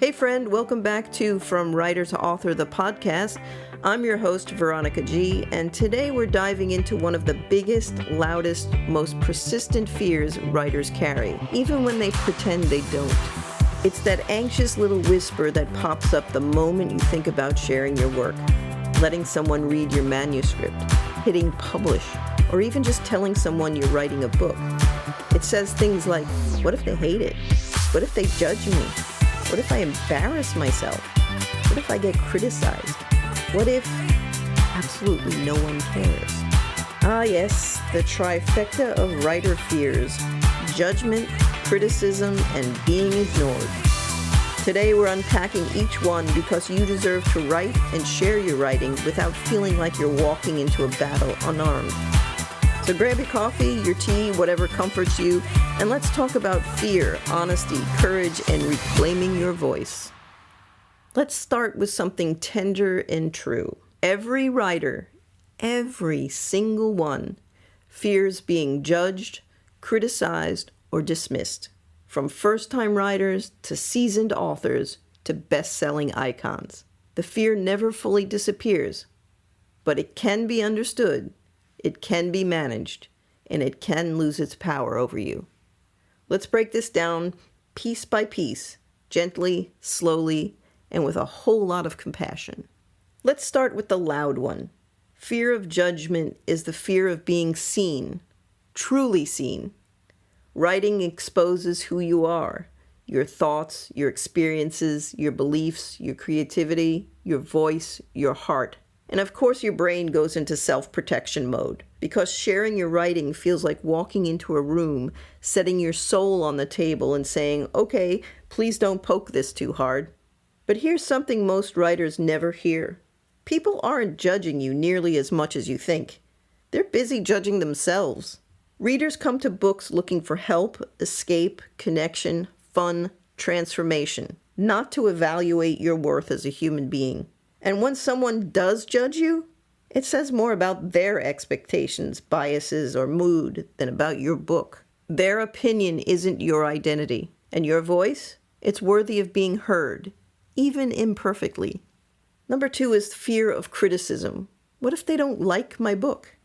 Hey friend, welcome back to From Writer to Author, the podcast. I'm your host, Veronica G, and today we're diving into one of the biggest, loudest, most persistent fears writers carry, even when they pretend they don't. It's that anxious little whisper that pops up the moment you think about sharing your work, letting someone read your manuscript, hitting publish, or even just telling someone you're writing a book. It says things like, what if they hate it? What if they judge me? What if I embarrass myself? What if I get criticized? What if absolutely no one cares? Ah yes, the trifecta of writer fears: judgment, criticism, and being ignored. Today we're unpacking each one because you deserve to write and share your writing without feeling like you're walking into a battle unarmed. So grab your coffee, your tea, whatever comforts you, and let's talk about fear, honesty, courage, and reclaiming your voice. Let's start with something tender and true. Every writer, every single one, fears being judged, criticized, or dismissed. From first-time writers to seasoned authors to best-selling icons. The fear never fully disappears, but it can be understood. It can be managed, and it can lose its power over you. Let's break this down piece by piece, gently, slowly, and with a whole lot of compassion. Let's start with the loud one. Fear of judgment is the fear of being seen, truly seen. Writing exposes who you are, your thoughts, your experiences, your beliefs, your creativity, your voice, your heart. And of course your brain goes into self-protection mode because sharing your writing feels like walking into a room, setting your soul on the table and saying, okay, please don't poke this too hard. But here's something most writers never hear. People aren't judging you nearly as much as you think. They're busy judging themselves. Readers come to books looking for help, escape, connection, fun, transformation, not to evaluate your worth as a human being. And when someone does judge you, it says more about their expectations, biases, or mood than about your book. Their opinion isn't your identity, and your voice, it's worthy of being heard, even imperfectly. Number 2 is fear of criticism. What if they don't like my book?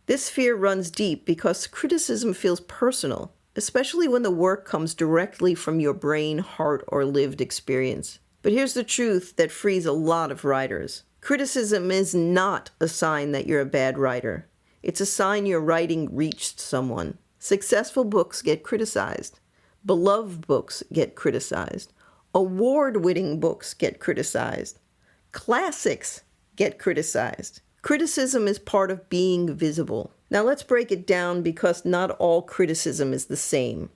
This fear runs deep because criticism feels personal, especially when the work comes directly from your brain, heart, or lived experience. But here's the truth that frees a lot of writers. Criticism is not a sign that you're a bad writer. It's a sign your writing reached someone. Successful books get criticized. Beloved books get criticized. Award-winning books get criticized. Classics get criticized. Criticism is part of being visible. Now let's break it down because not all criticism is the same.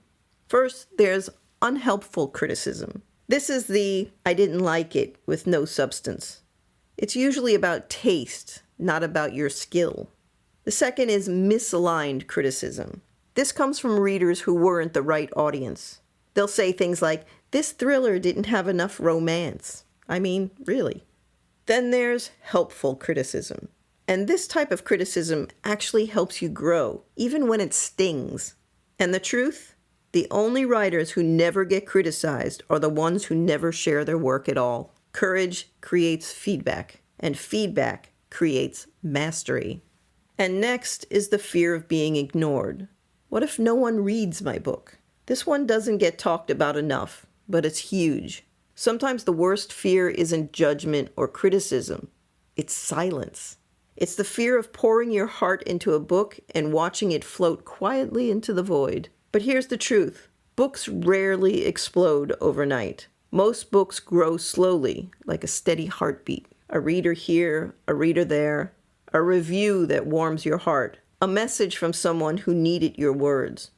First, there's unhelpful criticism. This is the I didn't like it with no substance. It's usually about taste, not about your skill. The second is misaligned criticism. This comes from readers who weren't the right audience. They'll say things like, this thriller didn't have enough romance. I mean, really. Then there's helpful criticism. And this type of criticism actually helps you grow, even when it stings. And the truth? The only writers who never get criticized are the ones who never share their work at all. Courage creates feedback, and feedback creates mastery. And next is the fear of being ignored. What if no one reads my book? This one doesn't get talked about enough, but it's huge. Sometimes the worst fear isn't judgment or criticism. It's silence. It's the fear of pouring your heart into a book and watching it float quietly into the void. But here's the truth. Books rarely explode overnight. Most books grow slowly, like a steady heartbeat. A reader here, a reader there, a review that warms your heart, a message from someone who needed your words,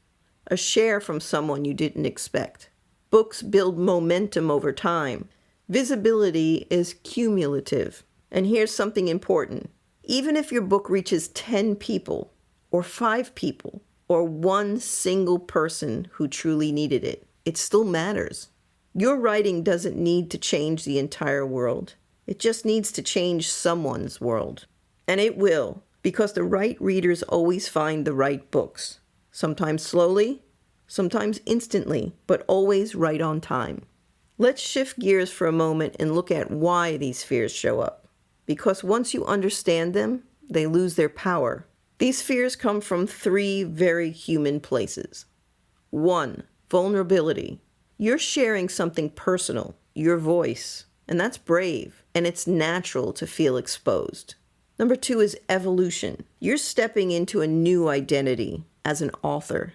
a share from someone you didn't expect. Books build momentum over time. Visibility is cumulative. And here's something important. Even if your book reaches 10 people, or 5 people, or one single person who truly needed it, it still matters. Your writing doesn't need to change the entire world. It just needs to change someone's world. And it will, because the right readers always find the right books. Sometimes slowly, sometimes instantly, but always right on time. Let's shift gears for a moment and look at why these fears show up. Because once you understand them, they lose their power. These fears come from 3 very human places. 1, vulnerability. You're sharing something personal, your voice, and that's brave, and it's natural to feel exposed. Number 2 is evolution. You're stepping into a new identity as an author.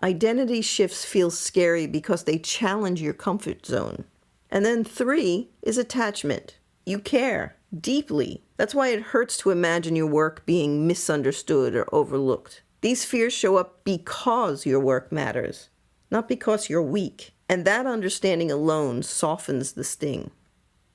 Identity shifts feel scary because they challenge your comfort zone. And then 3 is attachment. You care deeply. That's why it hurts to imagine your work being misunderstood or overlooked. These fears show up because your work matters, not because you're weak. And that understanding alone softens the sting.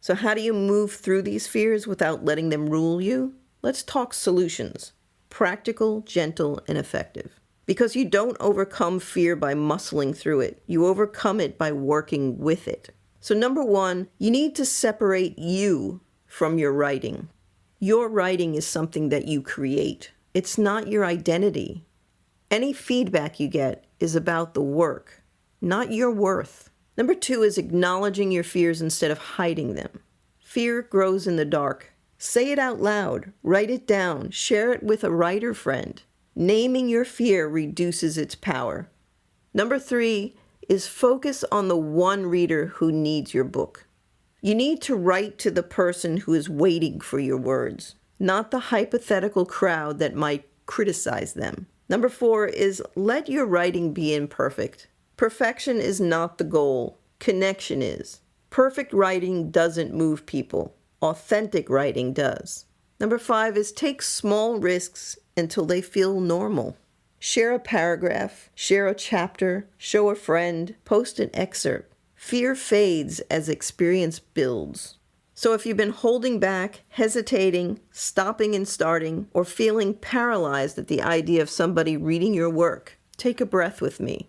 So how do you move through these fears without letting them rule you? Let's talk solutions. Practical, gentle, and effective. Because you don't overcome fear by muscling through it. You overcome it by working with it. So number 1, you need to separate you from your writing. Your writing is something that you create. It's not your identity. Any feedback you get is about the work, not your worth. Number 2 is acknowledging your fears instead of hiding them. Fear grows in the dark. Say it out loud, write it down, share it with a writer friend. Naming your fear reduces its power. Number 3 is focus on the one reader who needs your book. You need to write to the person who is waiting for your words, not the hypothetical crowd that might criticize them. Number 4 is let your writing be imperfect. Perfection is not the goal. Connection is. Perfect writing doesn't move people. Authentic writing does. Number 5 is take small risks until they feel normal. Share a paragraph, share a chapter, show a friend, post an excerpt. Fear fades as experience builds. So if you've been holding back, hesitating, stopping and starting, or feeling paralyzed at the idea of somebody reading your work, take a breath with me.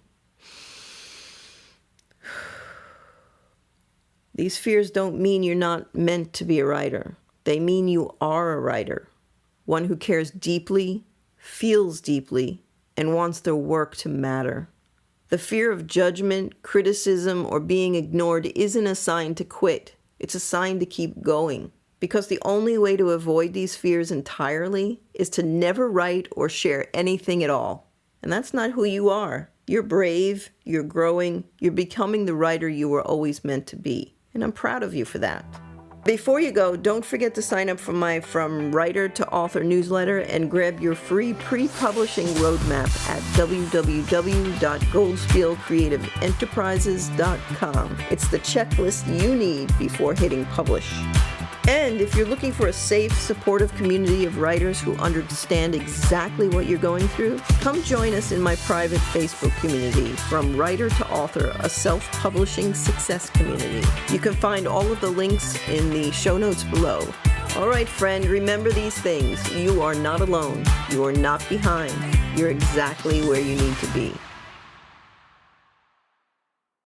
These fears don't mean you're not meant to be a writer. They mean you are a writer, one who cares deeply, feels deeply, and wants their work to matter. The fear of judgment, criticism, or being ignored isn't a sign to quit. It's a sign to keep going. Because the only way to avoid these fears entirely is to never write or share anything at all. And that's not who you are. You're brave, you're growing, you're becoming the writer you were always meant to be. And I'm proud of you for that. Before you go, don't forget to sign up for my From Writer to Author newsletter and grab your free pre-publishing roadmap at www.goldspielcreativeenterprises.com. It's the checklist you need before hitting publish. And if you're looking for a safe, supportive community of writers who understand exactly what you're going through, come join us in my private Facebook community, From Writer to Author, a self-publishing success community. You can find all of the links in the show notes below. All right, friend, remember these things. You are not alone. You are not behind. You're exactly where you need to be.